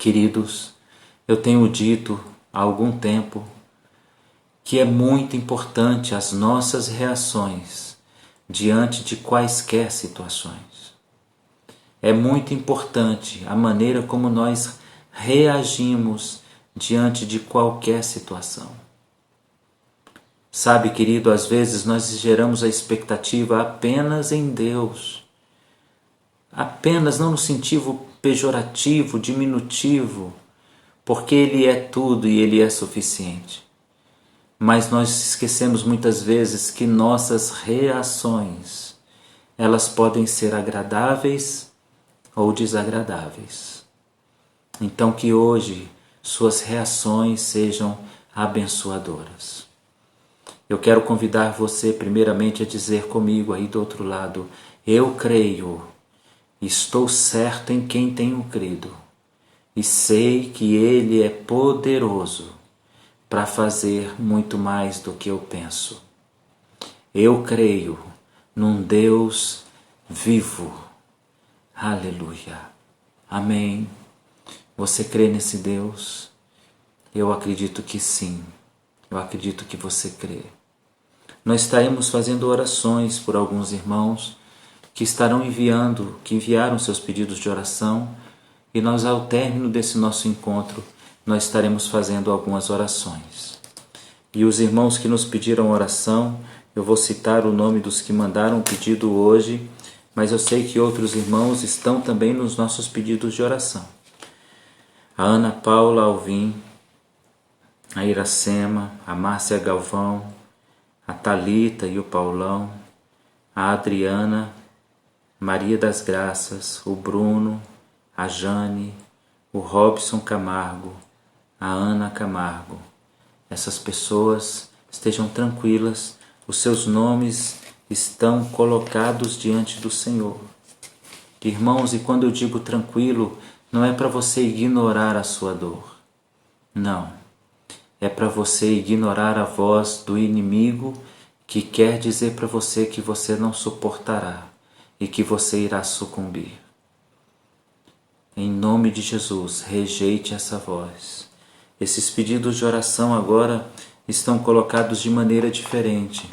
Queridos, eu tenho dito há algum tempo que é muito importante as nossas reações diante de quaisquer situações. É muito importante a maneira como nós reagimos diante de qualquer situação. Sabe, querido, às vezes nós geramos a expectativa apenas em Deus. Apenas não no sentido pejorativo, diminutivo, porque Ele é tudo e Ele é suficiente. Mas nós esquecemos muitas vezes que nossas reações, elas podem ser agradáveis ou desagradáveis. Então que hoje suas reações sejam abençoadoras. Eu quero convidar você primeiramente a dizer comigo aí do outro lado: eu creio, estou certo em quem tenho crido e sei que Ele é poderoso para fazer muito mais do que eu penso. Eu creio num Deus vivo. Aleluia. Amém. Você crê nesse Deus? Eu acredito que sim. Eu acredito que você crê. Nós estaremos fazendo orações por alguns irmãos que enviaram seus pedidos de oração, e nós, ao término desse nosso encontro, nós estaremos fazendo algumas orações. E os irmãos que nos pediram oração, eu vou citar o nome dos que mandaram o pedido hoje, mas eu sei que outros irmãos estão também nos nossos pedidos de oração. A Ana Paula Alvim, a Iracema, a Márcia Galvão, a Thalita e o Paulão, a Adriana, Maria das Graças, o Bruno, a Jane, o Robson Camargo, a Ana Camargo. Essas pessoas estejam tranquilas, os seus nomes estão colocados diante do Senhor. Irmãos, e quando eu digo tranquilo, não é para você ignorar a sua dor. Não. É para você ignorar a voz do inimigo que quer dizer para você que você não suportará e que você irá sucumbir. Em nome de Jesus, rejeite essa voz. Esses pedidos de oração agora estão colocados de maneira diferente.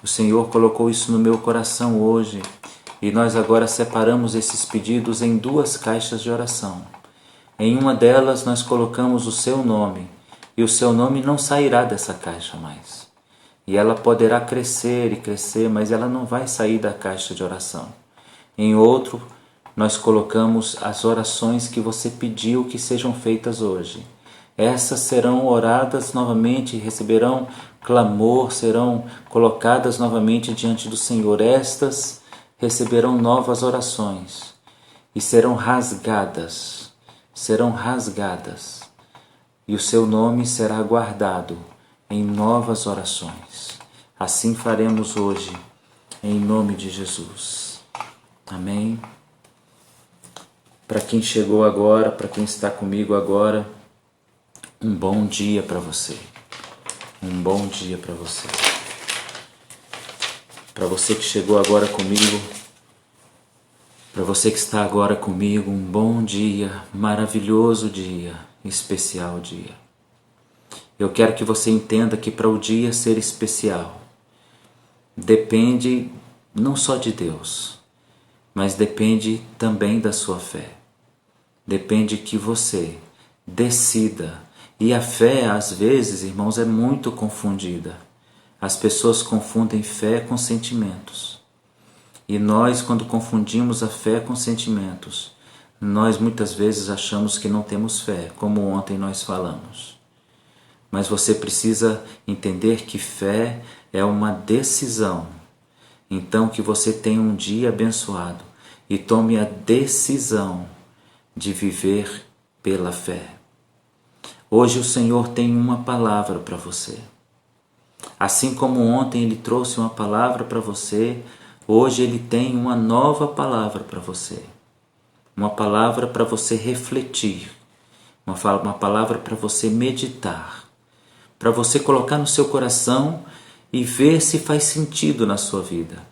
O Senhor colocou isso no meu coração hoje e nós agora separamos esses pedidos em 2 caixas de oração. Em uma delas nós colocamos o seu nome e o seu nome não sairá dessa caixa mais. E ela poderá crescer e crescer, mas ela não vai sair da caixa de oração. Em outro, nós colocamos as orações que você pediu que sejam feitas hoje. Essas serão oradas novamente, receberão clamor, serão colocadas novamente diante do Senhor. Estas receberão novas orações e serão rasgadas. E o seu nome será guardado em novas orações. Assim faremos hoje, em nome de Jesus. Amém. Para quem chegou agora, para quem está comigo agora, um bom dia para você. Um bom dia para você. Para você que chegou agora comigo, para você que está agora comigo, um bom dia, maravilhoso dia, especial dia. Eu quero que você entenda que para o dia ser especial, depende não só de Deus, mas depende também da sua fé. Depende que você decida. E a fé, às vezes, irmãos, é muito confundida. As pessoas confundem fé com sentimentos. E nós, quando confundimos a fé com sentimentos, nós muitas vezes achamos que não temos fé, como ontem nós falamos. Mas você precisa entender que fé é uma decisão. Então que você tenha um dia abençoado e tome a decisão de viver pela fé. Hoje o Senhor tem uma palavra para você. Assim como ontem Ele trouxe uma palavra para você, hoje Ele tem uma nova palavra para você. Uma palavra para você refletir. Uma palavra para você meditar. Para você colocar no seu coração e ver se faz sentido na sua vida.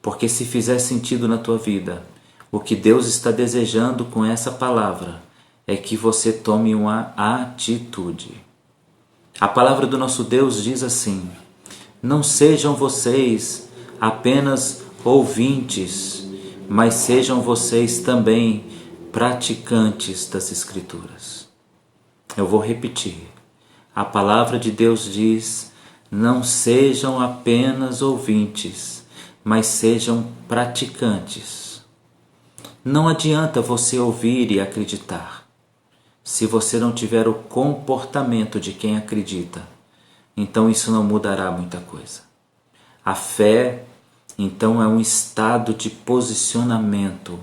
Porque se fizer sentido na tua vida, o que Deus está desejando com essa palavra é que você tome uma atitude. A palavra do nosso Deus diz assim: não sejam vocês apenas ouvintes, mas sejam vocês também praticantes das Escrituras. Eu vou repetir. A palavra de Deus diz: não sejam apenas ouvintes, mas sejam praticantes. Não adianta você ouvir e acreditar. Se você não tiver o comportamento de quem acredita, então isso não mudará muita coisa. A fé, então, é um estado de posicionamento,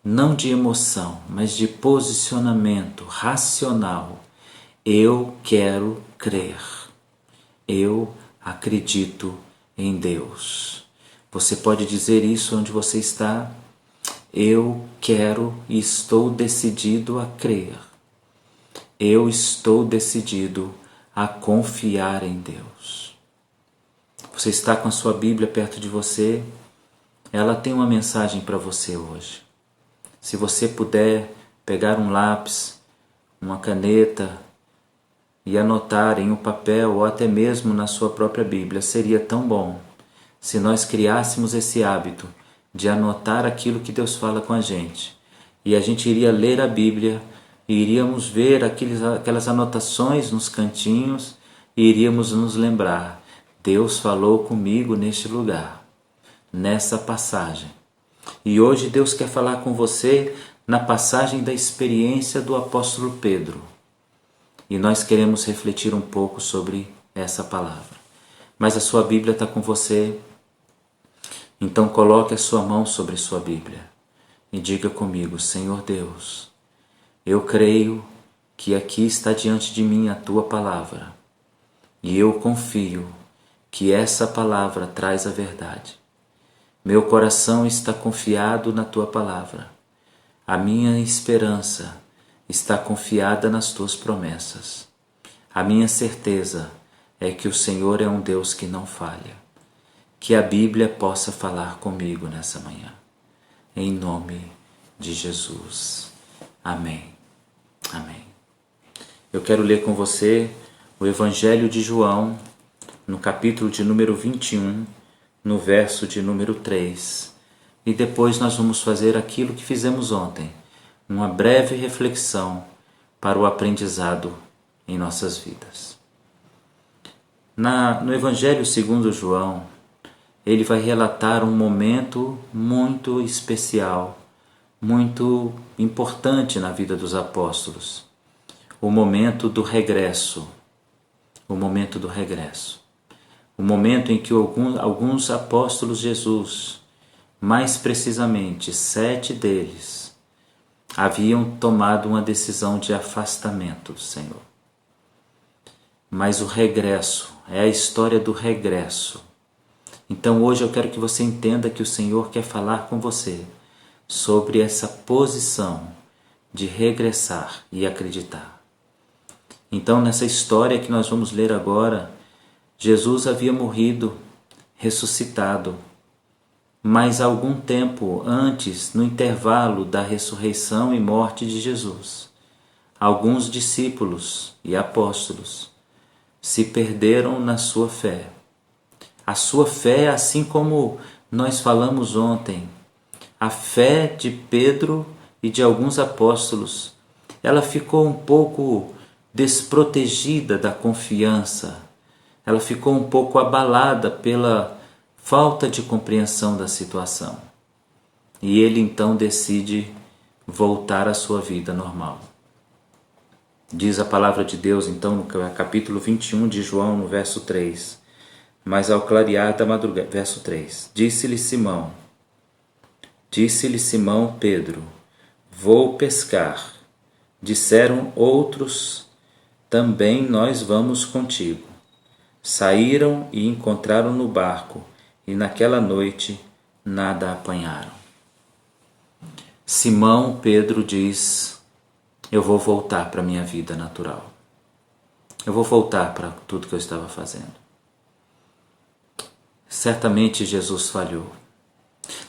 não de emoção, mas de posicionamento racional. Eu quero crer. Eu acredito em Deus. Você pode dizer isso onde você está? Eu quero e estou decidido a crer. Eu estou decidido a confiar em Deus. Você está com a sua Bíblia perto de você? Ela tem uma mensagem para você hoje. Se você puder pegar um lápis, uma caneta e anotar em um papel ou até mesmo na sua própria Bíblia, seria tão bom se nós criássemos esse hábito de anotar aquilo que Deus fala com a gente. E a gente iria ler a Bíblia e iríamos ver aquelas anotações nos cantinhos e iríamos nos lembrar: Deus falou comigo neste lugar, nessa passagem. E hoje Deus quer falar com você na passagem da experiência do apóstolo Pedro. E nós queremos refletir um pouco sobre essa palavra. Mas a sua Bíblia está com você. Então coloque a sua mão sobre sua Bíblia e diga comigo: Senhor Deus, eu creio que aqui está diante de mim a Tua palavra e eu confio que essa palavra traz a verdade. Meu coração está confiado na Tua palavra. A minha esperança está confiada nas Tuas promessas. A minha certeza é que o Senhor é um Deus que não falha. Que a Bíblia possa falar comigo nessa manhã. Em nome de Jesus. Amém. Amém. Eu quero ler com você o Evangelho de João, no capítulo de número 21, no verso de número 3. E depois nós vamos fazer aquilo que fizemos ontem, uma breve reflexão para o aprendizado em nossas vidas. No Evangelho segundo João, ele vai relatar um momento muito especial, muito importante na vida dos apóstolos. O momento do regresso. O momento do regresso. O momento em que alguns apóstolos de Jesus, mais precisamente 7 deles, haviam tomado uma decisão de afastamento do Senhor. Mas o regresso, é a história do regresso. Então hoje eu quero que você entenda que o Senhor quer falar com você sobre essa posição de regressar e acreditar. Então nessa história que nós vamos ler agora, Jesus havia morrido, ressuscitado, mas algum tempo antes, no intervalo da ressurreição e morte de Jesus, alguns discípulos e apóstolos se perderam na sua fé. A sua fé, assim como nós falamos ontem, a fé de Pedro e de alguns apóstolos, ela ficou um pouco desprotegida da confiança, ela ficou um pouco abalada pela falta de compreensão da situação. E ele então decide voltar à sua vida normal. Diz a palavra de Deus então no capítulo 21 de João, no verso 3. Mas ao clarear da madrugada, verso 3, disse-lhe Simão Pedro, vou pescar. Disseram outros, também nós vamos contigo. Saíram e encontraram no barco, e naquela noite nada apanharam. Simão Pedro diz: eu vou voltar para a minha vida natural. Eu vou voltar para tudo que eu estava fazendo. Certamente Jesus falhou.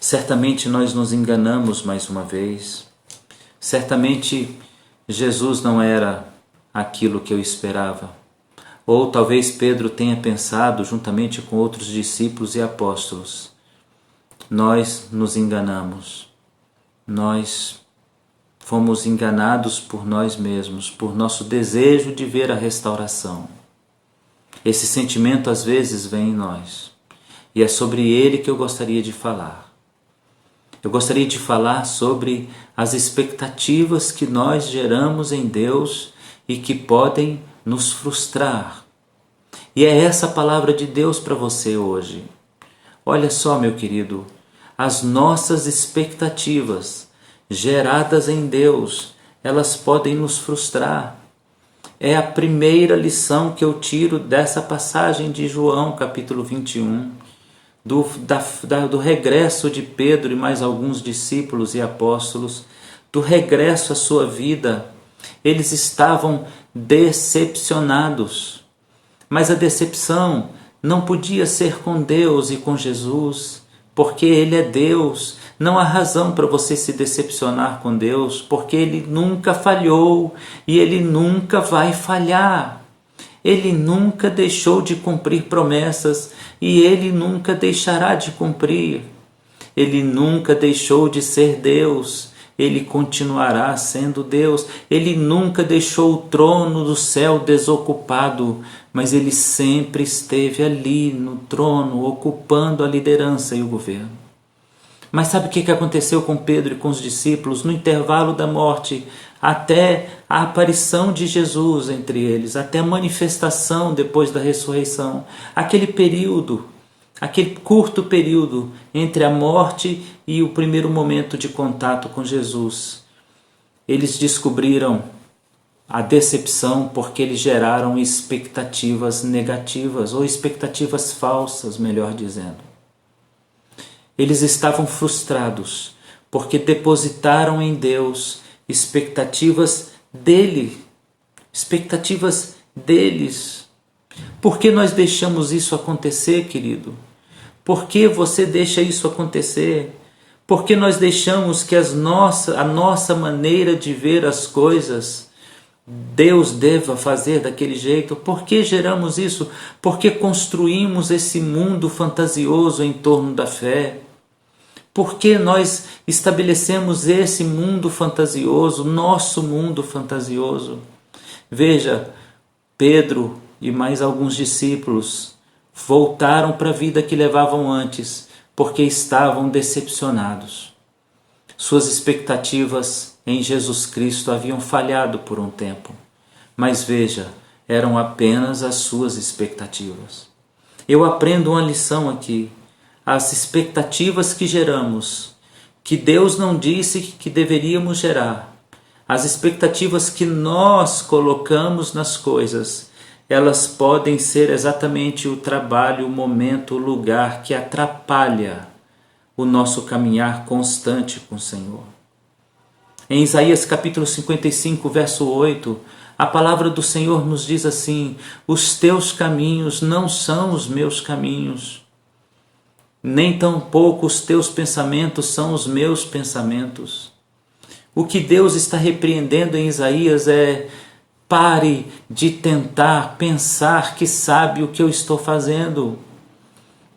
Certamente nós nos enganamos mais uma vez. Certamente Jesus não era aquilo que eu esperava. Ou talvez Pedro tenha pensado, juntamente com outros discípulos e apóstolos, nós nos enganamos, nós fomos enganados por nós mesmos, por nosso desejo de ver a restauração. Esse sentimento às vezes vem em nós, e é sobre ele que eu gostaria de falar. Eu gostaria de falar sobre as expectativas que nós geramos em Deus e que podem nos frustrar. E é essa a palavra de Deus para você hoje. Olha só, meu querido, as nossas expectativas geradas em Deus, elas podem nos frustrar. É a primeira lição que eu tiro dessa passagem de João, capítulo 21, do regresso de Pedro e mais alguns discípulos e apóstolos, do regresso à sua vida. Eles estavam decepcionados, mas a decepção não podia ser com Deus e com Jesus, porque Ele é Deus. Não há razão para você se decepcionar com Deus, porque Ele nunca falhou e Ele nunca vai falhar. Ele nunca deixou de cumprir promessas e Ele nunca deixará de cumprir. Ele nunca deixou de ser Deus. Ele continuará sendo Deus. Ele nunca deixou o trono do céu desocupado, mas Ele sempre esteve ali no trono, ocupando a liderança e o governo. Mas sabe o que aconteceu com Pedro e com os discípulos no intervalo da morte, até a aparição de Jesus entre eles, até a manifestação depois da ressurreição? Aquele período, aquele curto período entre a morte e o primeiro momento de contato com Jesus, eles descobriram a decepção porque eles geraram expectativas negativas, ou expectativas falsas, melhor dizendo. Eles estavam frustrados porque depositaram em Deus expectativas dele, expectativas deles. Por que nós deixamos isso acontecer, querido? Por que você deixa isso acontecer? Por que nós deixamos que a nossa maneira de ver as coisas, Deus deva fazer daquele jeito? Por que geramos isso? Porque construímos esse mundo fantasioso em torno da fé. Por que nós estabelecemos esse mundo fantasioso, nosso mundo fantasioso? Veja, Pedro e mais alguns discípulos voltaram para a vida que levavam antes, porque estavam decepcionados. Suas expectativas em Jesus Cristo haviam falhado por um tempo, mas veja, eram apenas as suas expectativas. Eu aprendo uma lição aqui. As expectativas que geramos, que Deus não disse que deveríamos gerar, as expectativas que nós colocamos nas coisas, elas podem ser exatamente o trabalho, o momento, o lugar que atrapalha o nosso caminhar constante com o Senhor. Em Isaías capítulo 55, verso 8, a palavra do Senhor nos diz assim: os teus caminhos não são os meus caminhos, nem tampouco os teus pensamentos são os meus pensamentos. O que Deus está repreendendo em Isaías é: pare de tentar pensar que sabe o que eu estou fazendo.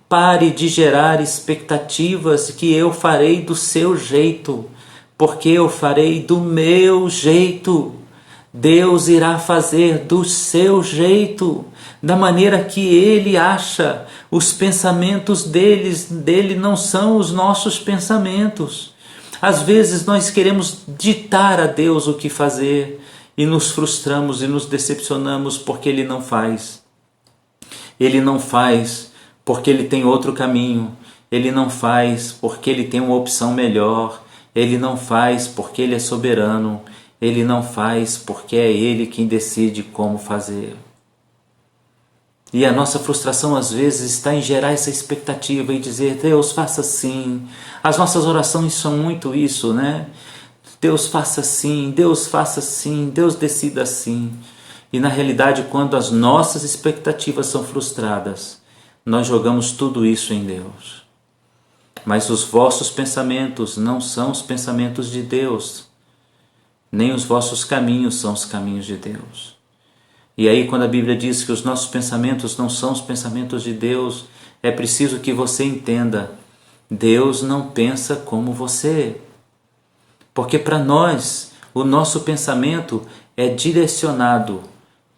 Pare de gerar expectativas que eu farei do seu jeito, porque eu farei do meu jeito. Deus irá fazer do seu jeito, da maneira que Ele acha. Os pensamentos dele não são os nossos pensamentos. Às vezes nós queremos ditar a Deus o que fazer e nos frustramos e nos decepcionamos porque Ele não faz. Ele não faz porque Ele tem outro caminho. Ele não faz porque Ele tem uma opção melhor. Ele não faz porque Ele é soberano. Ele não faz porque é Ele quem decide como fazer. E a nossa frustração às vezes está em gerar essa expectativa e dizer: Deus, faça assim. As nossas orações são muito isso, né? Deus, faça assim, Deus, faça assim, Deus, decida assim. E na realidade, quando as nossas expectativas são frustradas, nós jogamos tudo isso em Deus. Mas os vossos pensamentos não são os pensamentos de Deus. nem os vossos caminhos são os caminhos de Deus. E aí, quando a Bíblia diz que os nossos pensamentos não são os pensamentos de Deus, é preciso que você entenda: Deus não pensa como você. Porque para nós, o nosso pensamento é direcionado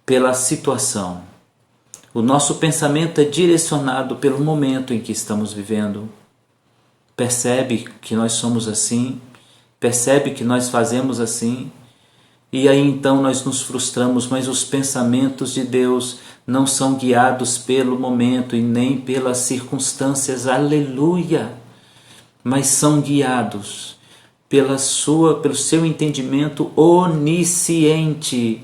pela situação. O nosso pensamento é direcionado pelo momento em que estamos vivendo. Percebe que nós somos assim? Percebe que nós fazemos assim? E aí então nós nos frustramos, mas os pensamentos de Deus não são guiados pelo momento e nem pelas circunstâncias, aleluia, mas são guiados pelo seu entendimento onisciente.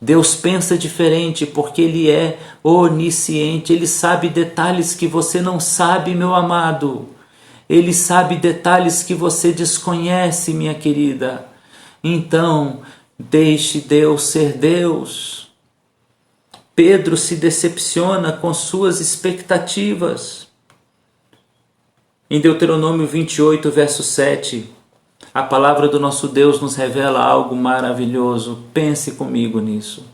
Deus pensa diferente porque Ele é onisciente, Ele sabe detalhes que você não sabe, meu amado. Ele sabe detalhes que você desconhece, minha querida. Então, deixe Deus ser Deus. Pedro se decepciona com suas expectativas. Em Deuteronômio 28, verso 7, a palavra do nosso Deus nos revela algo maravilhoso. Pense comigo nisso.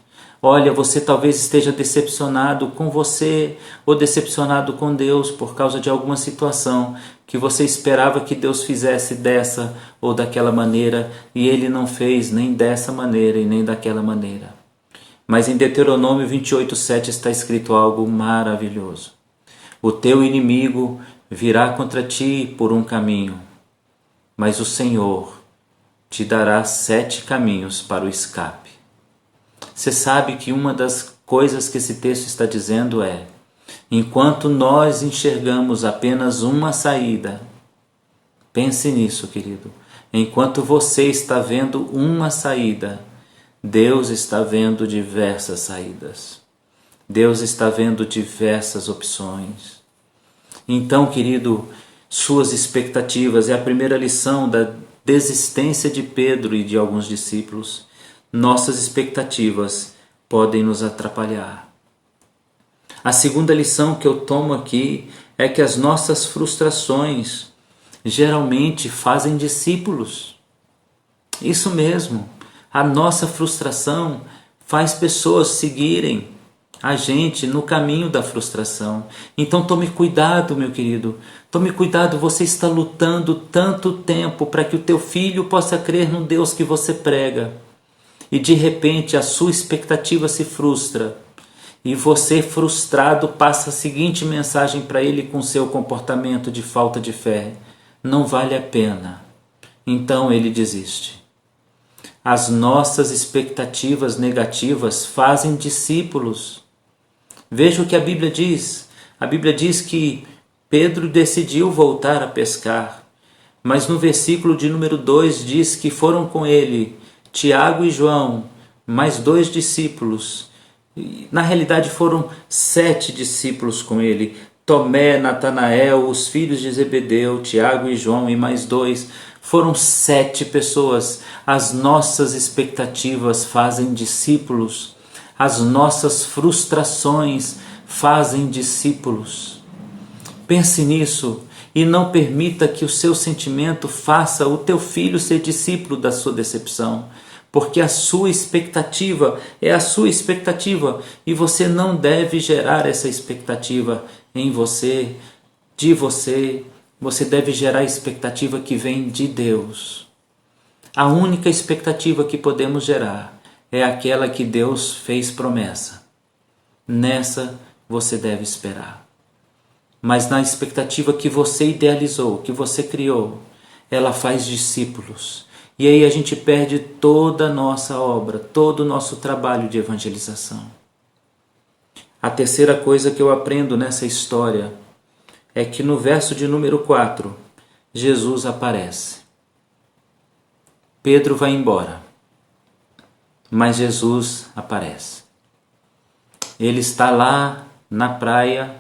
Olha, você talvez esteja decepcionado com você ou decepcionado com Deus por causa de alguma situação que você esperava que Deus fizesse dessa ou daquela maneira e Ele não fez nem dessa maneira e nem daquela maneira. Mas em Deuteronômio 28, 7 está escrito algo maravilhoso. O teu inimigo virá contra ti por um caminho, mas o Senhor te dará 7 caminhos para o escape. Você sabe que uma das coisas que esse texto está dizendo é: enquanto nós enxergamos apenas uma saída, pense nisso, querido, enquanto você está vendo uma saída, Deus está vendo diversas saídas. Deus está vendo diversas opções. Então, querido, suas expectativas é a primeira lição da desistência de Pedro e de alguns discípulos. Nossas expectativas podem nos atrapalhar. A segunda lição que eu tomo aqui é que as nossas frustrações geralmente fazem discípulos. Isso mesmo, a nossa frustração faz pessoas seguirem a gente no caminho da frustração. Então tome cuidado, meu querido, tome cuidado. Você está lutando tanto tempo para que o teu filho possa crer no Deus que você prega. E de repente a sua expectativa se frustra. E você, frustrado, passa a seguinte mensagem para ele com seu comportamento de falta de fé: não vale a pena. Então ele desiste. As nossas expectativas negativas fazem discípulos. Veja o que a Bíblia diz. A Bíblia diz que Pedro decidiu voltar a pescar. Mas no versículo de número 2 diz que foram com ele Tiago e João, mais 2 discípulos. Na realidade foram 7 discípulos com ele: Tomé, Natanael, os filhos de Zebedeu, Tiago e João e mais 2. Foram 7 pessoas. As nossas expectativas fazem discípulos. As nossas frustrações fazem discípulos. Pense nisso e não permita que o seu sentimento faça o teu filho ser discípulo da sua decepção. Porque a sua expectativa é a sua expectativa e você não deve gerar essa expectativa em você, de você. Você deve gerar a expectativa que vem de Deus. A única expectativa que podemos gerar é aquela que Deus fez promessa. Nessa você deve esperar. Mas na expectativa que você idealizou, que você criou, ela faz discípulos. E aí a gente perde toda a nossa obra, todo o nosso trabalho de evangelização. A terceira coisa que eu aprendo nessa história é que no verso de número 4, Jesus aparece. Pedro vai embora, mas Jesus aparece. Ele está lá na praia,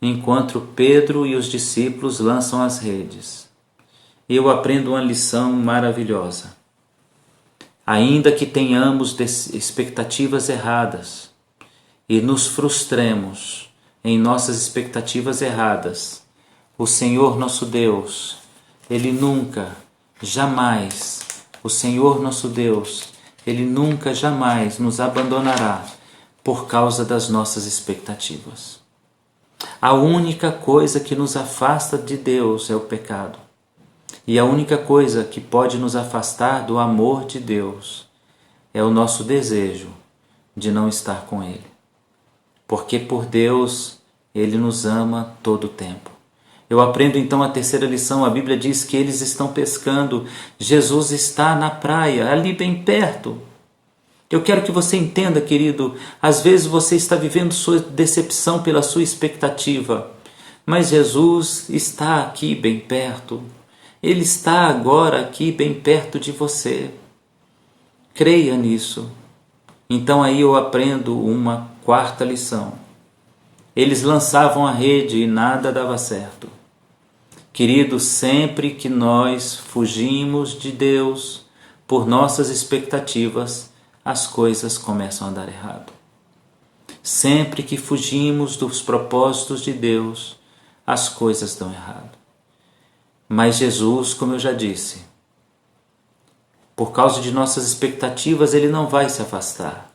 enquanto Pedro e os discípulos lançam as redes. Eu aprendo uma lição maravilhosa. Ainda que tenhamos expectativas erradas e nos frustremos em nossas expectativas erradas, o Senhor nosso Deus, Ele nunca, jamais O Senhor nosso Deus, Ele nunca, jamais nos abandonará por causa das nossas expectativas. A única coisa que nos afasta de Deus é o pecado. E a única coisa que pode nos afastar do amor de Deus é o nosso desejo de não estar com Ele. Porque por Deus, Ele nos ama todo o tempo. Eu aprendo então a terceira lição. A Bíblia diz que eles estão pescando. Jesus está na praia, ali bem perto. Eu quero que você entenda, querido, às vezes você está vivendo sua decepção pela sua expectativa, mas Jesus está aqui bem perto. Ele está agora aqui bem perto de você. Creia nisso. Então aí eu aprendo uma quarta lição. Eles lançavam a rede e nada dava certo. Querido, sempre que nós fugimos de Deus por nossas expectativas, as coisas começam a dar errado. Sempre que fugimos dos propósitos de Deus, as coisas dão errado. Mas Jesus, como eu já disse, por causa de nossas expectativas, Ele não vai se afastar.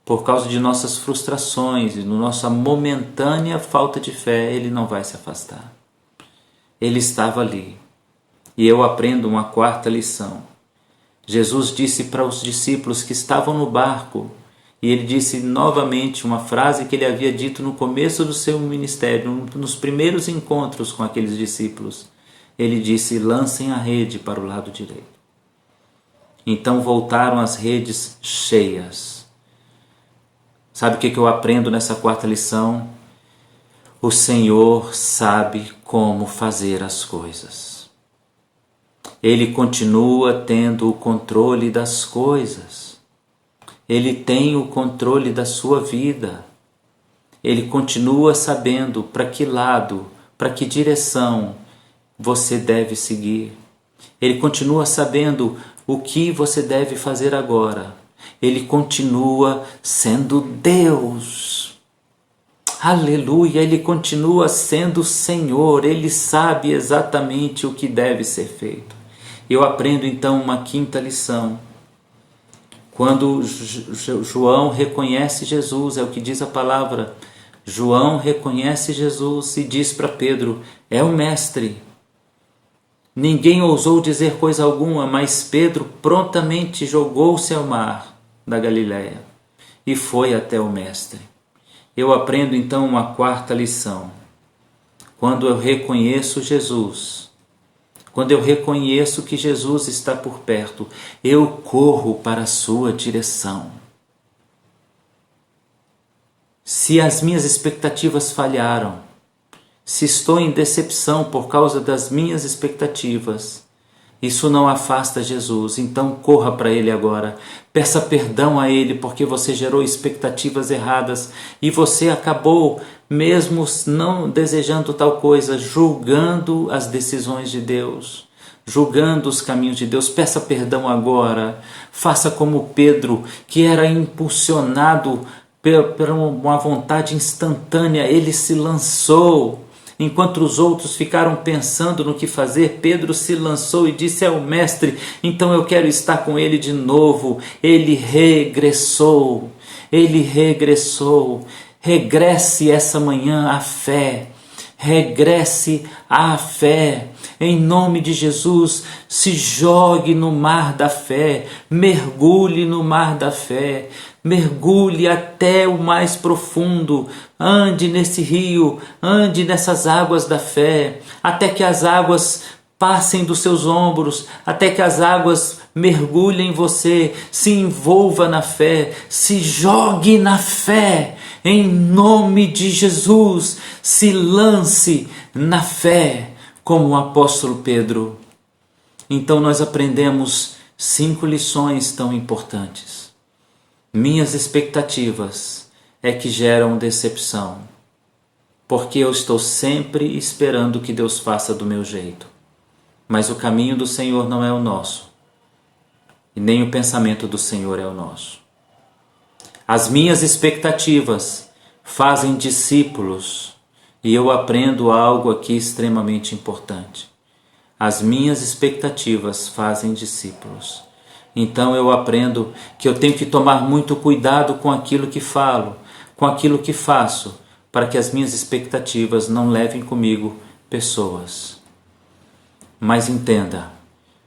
Por causa de nossas frustrações e nossa momentânea falta de fé, Ele não vai se afastar. Ele estava ali. E eu aprendo uma quarta lição. Jesus disse para os discípulos que estavam no barco, e Ele disse novamente uma frase que Ele havia dito no começo do seu ministério, nos primeiros encontros com aqueles discípulos. Ele disse: lancem a rede para o lado direito. Então voltaram as redes cheias. Sabe o que eu aprendo nessa quarta lição? O Senhor sabe como fazer as coisas. Ele continua tendo o controle das coisas. Ele tem o controle da sua vida. Ele continua sabendo para que lado, para que direção você deve seguir. Ele continua sabendo o que você deve fazer agora. Ele continua sendo Deus. Aleluia! Ele continua sendo o Senhor. Ele sabe exatamente o que deve ser feito. Eu aprendo então uma quinta lição. Quando João reconhece Jesus, é o que diz a palavra. João reconhece Jesus e diz para Pedro: é o Mestre. Ninguém ousou dizer coisa alguma, mas Pedro prontamente jogou-se ao mar da Galileia e foi até o Mestre. Eu aprendo então uma quarta lição. Quando eu reconheço Jesus, quando eu reconheço que Jesus está por perto, eu corro para a sua direção. Se as minhas expectativas falharam, se estou em decepção por causa das minhas expectativas, isso não afasta Jesus, então corra para Ele agora. Peça perdão a Ele porque você gerou expectativas erradas e você acabou, mesmo não desejando tal coisa, julgando as decisões de Deus, julgando os caminhos de Deus. Peça perdão agora. Faça como Pedro, que era impulsionado por uma vontade instantânea. Ele se lançou. Enquanto os outros ficaram pensando no que fazer, Pedro se lançou e disse: é o Mestre, então eu quero estar com Ele de novo. Ele regressou. Regresse essa manhã à fé. Regresse à fé. Em nome de Jesus, se jogue no mar da fé. Mergulhe no mar da fé. Mergulhe até o mais profundo. Ande nesse rio, ande nessas águas da fé, até que as águas passem dos seus ombros, até que as águas mergulhem em você. Se envolva na fé, se jogue na fé. Em nome de Jesus, se lance na fé, como o apóstolo Pedro. Então nós aprendemos 5 lições tão importantes. Minhas expectativas é que geram decepção, porque eu estou sempre esperando que Deus faça do meu jeito. Mas o caminho do Senhor não é o nosso, e nem o pensamento do Senhor é o nosso. As minhas expectativas fazem discípulos, e eu aprendo algo aqui extremamente importante. As minhas expectativas fazem discípulos. Então eu aprendo que eu tenho que tomar muito cuidado com aquilo que falo, com aquilo que faço, para que as minhas expectativas não levem comigo pessoas. Mas entenda,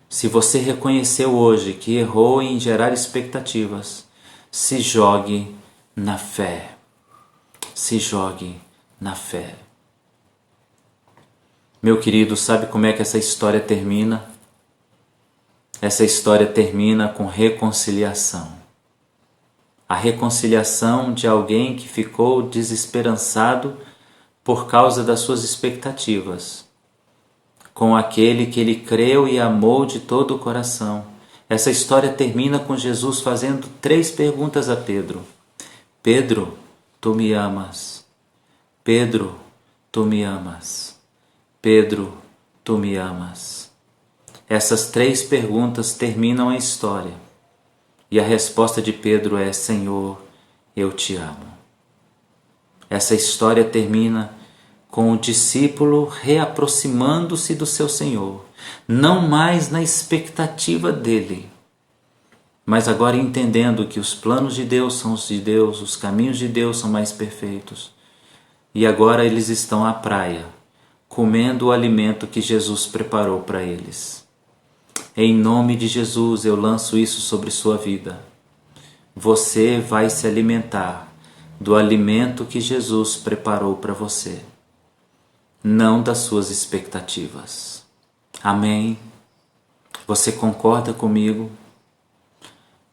se você reconheceu hoje que errou em gerar expectativas, se jogue na fé. Se jogue na fé. Meu querido, sabe como é que essa história termina? Essa história termina com reconciliação. A reconciliação de alguém que ficou desesperançado por causa das suas expectativas, com aquele que ele creu e amou de todo o coração. Essa história termina com Jesus fazendo 3 perguntas a Pedro. Pedro, tu me amas? Pedro, tu me amas? Pedro, tu me amas? Essas 3 perguntas terminam a história. E a resposta de Pedro é: Senhor, eu te amo. Essa história termina com o discípulo reaproximando-se do seu Senhor, não mais na expectativa dele, mas agora entendendo que os planos de Deus são os de Deus, os caminhos de Deus são mais perfeitos. E agora eles estão à praia, comendo o alimento que Jesus preparou para eles. Em nome de Jesus eu lanço isso sobre sua vida. Você vai se alimentar do alimento que Jesus preparou para você, não das suas expectativas. Amém? Você concorda comigo?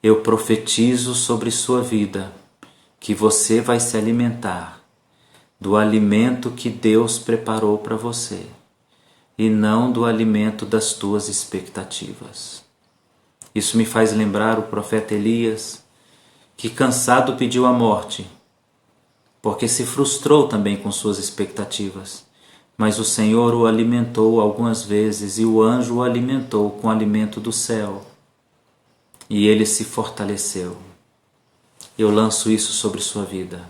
Eu profetizo sobre sua vida que você vai se alimentar do alimento que Deus preparou para você e não do alimento das tuas expectativas. Isso me faz lembrar o profeta Elias, que cansado pediu a morte, porque se frustrou também com suas expectativas. Mas o Senhor o alimentou algumas vezes e o anjo o alimentou com o alimento do céu. E ele se fortaleceu. Eu lanço isso sobre sua vida.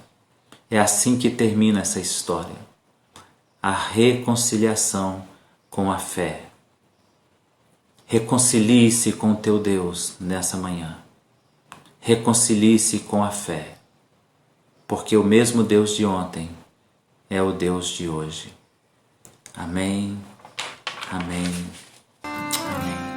É assim que termina essa história. A reconciliação com a fé. Reconcilie-se com o teu Deus nessa manhã. Reconcilie-se com a fé. Porque o mesmo Deus de ontem é o Deus de hoje. Amém, amém, amém.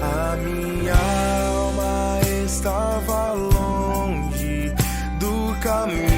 A minha alma estava longe do caminho